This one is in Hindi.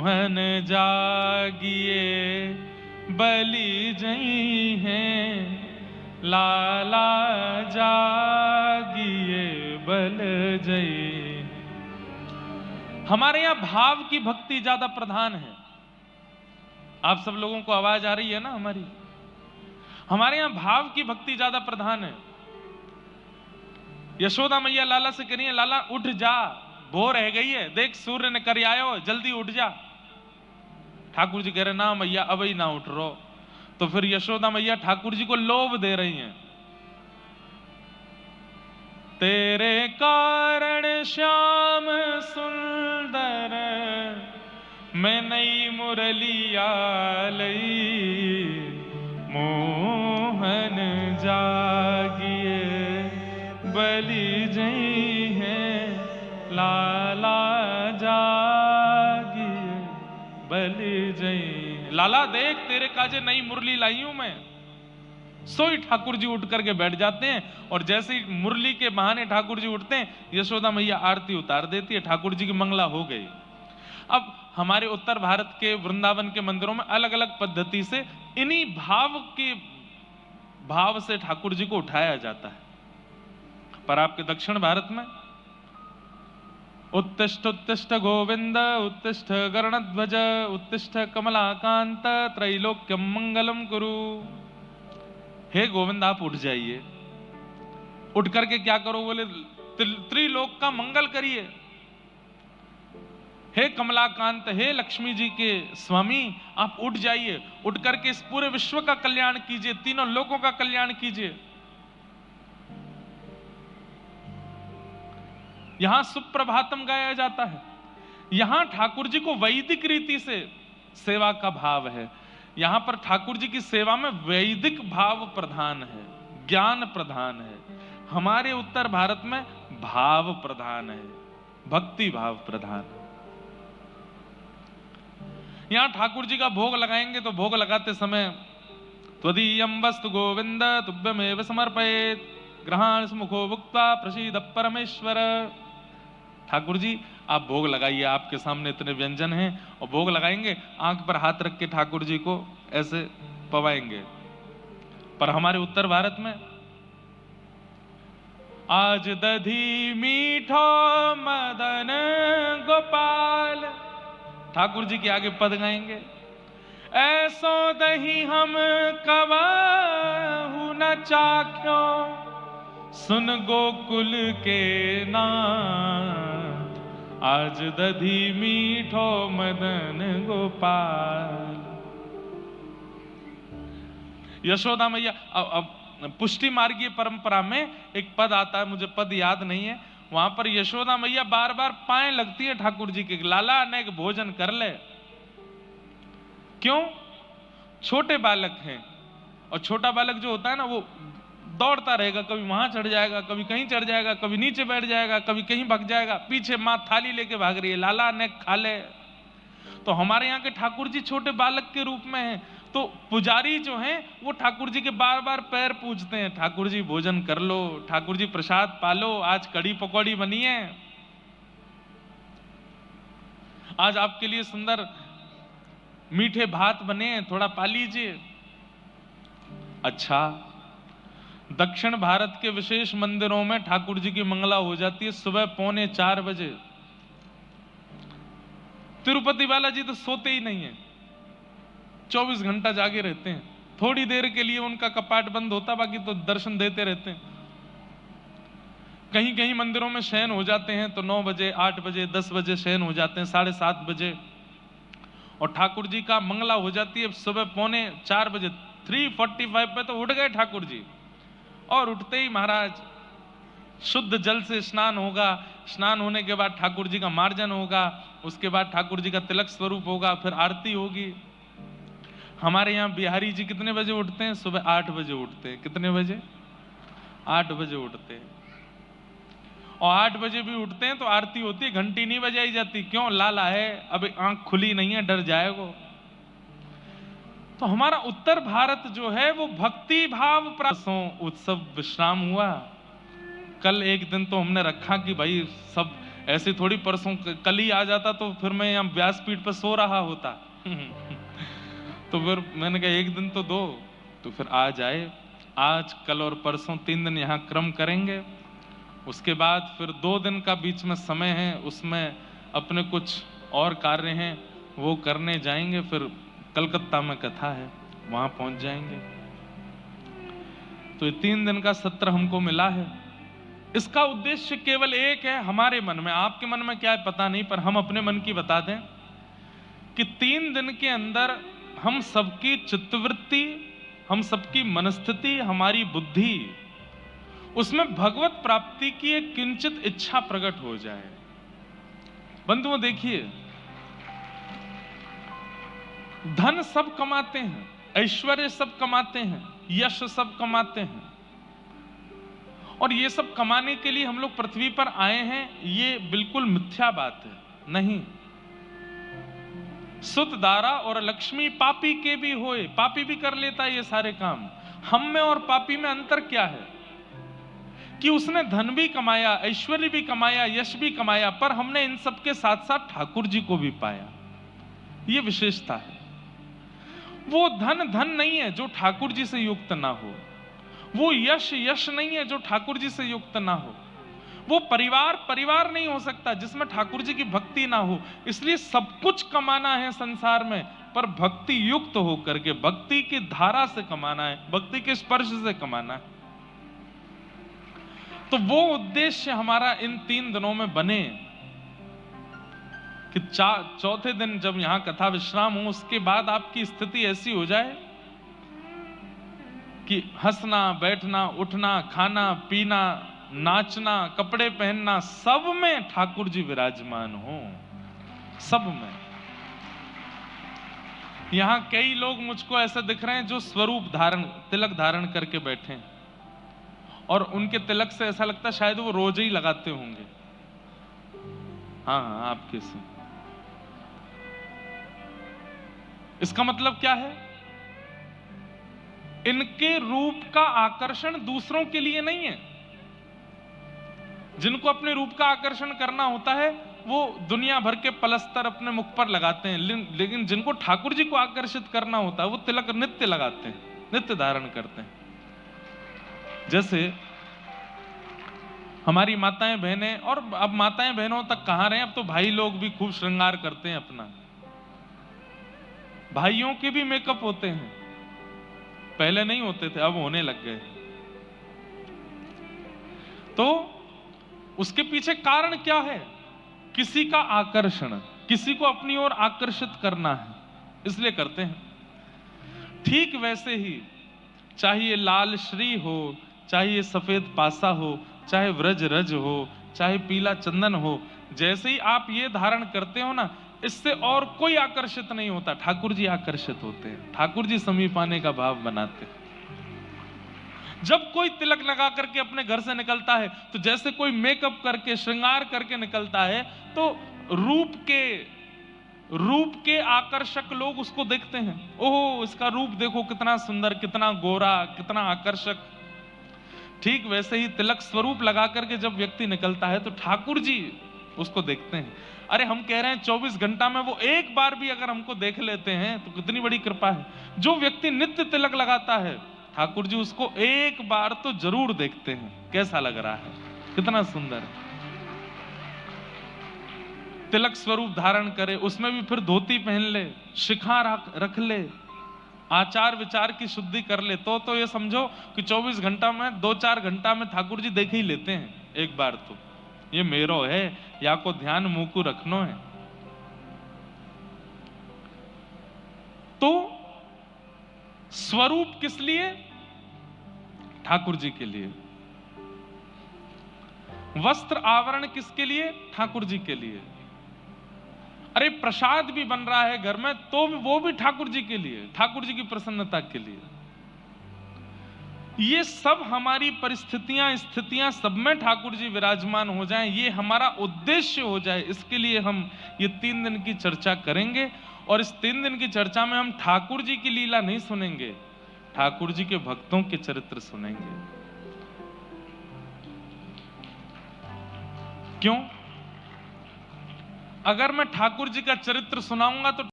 मोहन जागिए बलि जई हैं, लाला जागिए बल जई। हमारे यहां भाव की भक्ति ज्यादा प्रधान है। आप सब लोगों को आवाज आ रही है ना हमारी? हमारे यहां भाव की भक्ति ज्यादा प्रधान है। यशोदा मैया लाला से कह रही है, लाला उठ जा, भोर रह गई है, देख सूर्य ने कर आयो, जल्दी उठ जा। ठाकुर जी कह रहे ना मैया अब ही ना उठ रो। तो फिर यशोदा मैया ठाकुर जी को लोभ दे रही हैं, तेरे कारण श्याम सुंदर मैं नई मुरलिया लई, मोहन जागिए बलि जई हैं, लाला जागिए बलि जई। लाला देख तेरे काजे नई मुरली लाई हूं मैं। सोई ठाकुर जी उठ करके बैठ जाते हैं और जैसे ही मुरली के बहाने ठाकुर जी उठते हैं, यशोदा मैया आरती उतार देती है, ठाकुर जी की मंगला हो गई। अब हमारे उत्तर भारत के वृंदावन के मंदिरों में अलग अलग पद्धति से इन्हीं भाव से ठाकुर जी को उठाया जाता है। पर आपके दक्षिण भारत में उत्तिष्ठ उत्तिष्ठ गोविंद उत्तिष्ठ गरुणध्वज उत्तिष्ठ कमलाकांत त्रैलोक्यम मंगलम कुरु। हे गोविंद आप उठ जाइए, उठ करके क्या करो? बोले त्रिलोक का मंगल करिए। हे कमलाकांत, हे लक्ष्मी जी के स्वामी, आप उठ जाइए, उठ करके इस पूरे विश्व का कल्याण कीजिए, तीनों लोकों का कल्याण कीजिए। यहां सुप्रभातम गाया जाता है। यहां ठाकुर जी को वैदिक रीति से सेवा का भाव है। यहां पर ठाकुर जी की सेवा में वैदिक भाव प्रधान है, ज्ञान प्रधान है। हमारे उत्तर भारत में भाव प्रधान है, भक्ति भाव प्रधान है। यहां ठाकुर जी का भोग लगाएंगे तो भोग लगाते समय त्वदीयं वस्तु गोविंद तुभ्यमेव समर्पयेत् ग्रहाण मुखो भुक्त्वा प्रसीद परमेश्वर। ठाकुर जी आप भोग लगाइए, आपके सामने इतने व्यंजन हैं, और भोग लगाएंगे, आंख पर हाथ रख के ठाकुर जी को ऐसे पवाएंगे। पर हमारे उत्तर भारत में आज दधी मीठो मदन गोपाल, ठाकुर जी के आगे पद गाएंगे, ऐसो दही हम कबहु न चाख्यो सुन गोकुल के नाथ, आज दधी मीठो मदन गोपाल। यशोदा मैया, अब पुष्टि मार्गीय परंपरा में एक पद आता है, मुझे पद याद नहीं है, वहां पर यशोदा मैया बार बार पाए लगती है ठाकुर जी के, लाला अनेक भोजन कर ले। क्यों? छोटे बालक हैं, और छोटा बालक जो होता है ना वो दौड़ता रहेगा, कभी वहां चढ़ जाएगा, कभी कहीं चढ़ जाएगा, कभी नीचे बैठ जाएगा, कभी कहीं भाग जाएगा, पीछे मां थाली लेके भाग रही है, लाला अनेक खा ले। तो हमारे यहाँ के ठाकुर जी छोटे बालक के रूप में हैं, तो पुजारी जो हैं वो ठाकुर जी के बार बार पैर पूजते हैं, ठाकुर जी भोजन कर लो, ठाकुर जी प्रसाद पालो, आज कड़ी पकौड़ी बनी है, आज आपके लिए सुंदर मीठे भात बने हैं, थोड़ा पा लीजिए। अच्छा, दक्षिण भारत के विशेष मंदिरों में ठाकुर जी की मंगला हो जाती है सुबह 3:45 बजे। तिरुपति बालाजी तो सोते ही नहीं है, 24 घंटा जागे रहते हैं, थोड़ी देर के लिए उनका कपाट बंद होता, बाकी तो दर्शन देते रहते हैं। कहीं कहीं मंदिरों में शयन हो जाते हैं तो 9 बजे, 8 बजे, 10 बजे शयन हो जाते हैं, 7:30 बजे, और ठाकुर जी का मंगला हो जाती है सुबह 3:45 बजे। 3:45 पे तो उठ गए ठाकुर जी, और उठते ही महाराज शुद्ध जल से स्नान होगा, स्नान होने के बाद ठाकुर जी का मार्जन होगा, उसके बाद ठाकुर जी का तिलक स्वरूप होगा, फिर आरती होगी। हमारे यहाँ बिहारी जी कितने बजे उठते हैं? सुबह 8 बजे उठते हैं। कितने बजे? 8 बजे उठते हैं, और 8 बजे भी उठते हैं तो आरती होती है, घंटी नहीं बजाई जाती। क्यों? लाला है, अब आंख खुली नहीं है, डर जाएगा। तो हमारा उत्तर भारत जो है वो भक्ति भाव उत्सव विश्राम हुआ। कल एक दिन तो हमने रखा कि भाई सब ऐसे थोड़ी परसों कल ही आ जाता तो फिर मैं यहाँ व्यासपीठ पर सो रहा होता। तो फिर मैंने कहा एक दिन तो दो, तो फिर आ जाए। आज कल और परसों 3 दिन यहाँ क्रम करेंगे, उसके बाद फिर 2 दिन का बीच में समय है, उसमें अपने कुछ और कार्य हैं वो करने जाएंगे। फिर कलकत्ता में कथा है, वहां पहुंच जाएंगे। तो ये 3 दिन का सत्र हमको मिला है। इसका उद्देश्य केवल एक है हमारे मन में, आपके मन में क्या है पता नहीं, पर हम अपने मन की बता दें कि 3 दिन के अंदर हम सबकी चित्तवृत्ति, हम सबकी मनस्थिति, हमारी बुद्धि, उसमें भगवत प्राप्ति की एक किंचित इच्छा प्रकट हो जाए। बंधुओं देखिए, धन सब कमाते हैं, ऐश्वर्य सब कमाते हैं, यश सब कमाते हैं, और ये सब कमाने के लिए हम लोग पृथ्वी पर आए हैं, ये बिल्कुल मिथ्या बात है। नहीं, सुत दारा और लक्ष्मी पापी के भी होए, पापी भी कर लेता है ये सारे काम। हम में और पापी में अंतर क्या है कि उसने धन भी कमाया, ऐश्वर्य भी कमाया, यश भी कमाया, पर हमने इन सब के साथ साथ ठाकुर जी को भी पाया। ये विशेषता है। वो धन धन नहीं है जो ठाकुर जी से युक्त ना हो, वो यश यश नहीं है जो ठाकुर जी से युक्त ना हो, वो परिवार परिवार नहीं हो सकता जिसमें ठाकुर जी की भक्ति ना हो। इसलिए सब कुछ कमाना है संसार में, पर भक्ति युक्त होकर के, भक्ति की धारा से कमाना है, भक्ति के स्पर्श से कमाना है। तो वो उद्देश्य हमारा इन 3 दिनों में बने कि चौथे दिन जब यहां कथा विश्राम हो, उसके बाद आपकी स्थिति ऐसी हो जाए कि हंसना, बैठना, उठना, खाना, पीना, नाचना, कपड़े पहनना, सब में ठाकुर जी विराजमान हो, सब में। यहां कई लोग मुझको ऐसे दिख रहे हैं जो स्वरूप धारण, तिलक धारण करके बैठे हैं, और उनके तिलक से ऐसा लगता है शायद वो रोज ही लगाते होंगे। हाँ, आपके से। इसका मतलब क्या है? इनके रूप का आकर्षण दूसरों के लिए नहीं है। जिनको अपने रूप का आकर्षण करना होता है वो दुनिया भर के पलस्तर अपने मुख पर लगाते हैं, लेकिन जिनको ठाकुर जी को आकर्षित करना होता है वो तिलक नित्य लगाते हैं, नित्य धारण करते हैं। जैसे हमारी माताएं बहनें, और अब माताएं बहनों तक कहां रहे, अब तो भाई लोग भी खूब श्रृंगार करते हैं अपना। भाइयों के भी मेकअप होते हैं, पहले नहीं होते थे, अब होने लग गए। तो उसके पीछे कारण क्या है? किसी का आकर्षण, किसी को अपनी ओर आकर्षित करना है, इसलिए करते हैं। ठीक वैसे ही चाहे लाल श्री हो, चाहे सफेद पासा हो, चाहे व्रज रज हो, चाहे पीला चंदन हो, जैसे ही आप ये धारण करते हो ना, इससे और कोई आकर्षित नहीं होता, ठाकुर जी आकर्षित होते हैं, ठाकुर जी समीप आने का भाव बनाते हैं। जब कोई तिलक लगा करके अपने घर से निकलता है, तो जैसे कोई मेकअप करके, श्रृंगार करके निकलता है, तो रूप के आकर्षक लोग उसको देखते हैं, ओह इसका रूप देखो कितना सुंदर, कितना गोरा, कितना आकर्षक। ठीक वैसे ही तिलक स्वरूप लगा करके जब व्यक्ति निकलता है तो ठाकुर जी उसको देखते हैं। अरे हम कह रहे हैं 24 घंटा में वो एक बार भी अगर हमको देख लेते हैं तो कितनी बड़ी कृपा है। जो व्यक्ति नित्य तिलक लगाता है, ठाकुर जी उसको एक बार तो जरूर देखते हैं, कैसा लग रहा है, कितना सुंदर है। तिलक स्वरूप धारण करे, उसमें भी फिर धोती पहन ले, शिखा रख ले, आचार विचार की शुद्धि कर ले, तो ये समझो कि 24 घंटा में 2-4 घंटा में ठाकुर जी देख ही लेते हैं एक बार तो। ये मेरो है या को ध्यान मुंह रखनो है। तो स्वरूप किस लिए? ठाकुर जी के लिए। वस्त्र आवरण किसके लिए? ठाकुर जी के लिए। अरे प्रसाद भी बन रहा है घर में तो वो भी ठाकुर जी के लिए, ठाकुर जी की प्रसन्नता के लिए। ये सब हमारी परिस्थितियां, स्थितियां, सब में ठाकुर जी विराजमान हो जाएं, ये हमारा उद्देश्य हो जाए, इसके लिए हम ये 3 दिन की चर्चा करेंगे। और इस 3 दिन की चर्चा में हम ठाकुर जी की लीला नहीं सुनेंगे, ठाकुर जी के भक्तों के चरित्र सुनेंगे। क्यों? अगर मैं ठाकुर जी का चरित्र सुनाऊंगा तो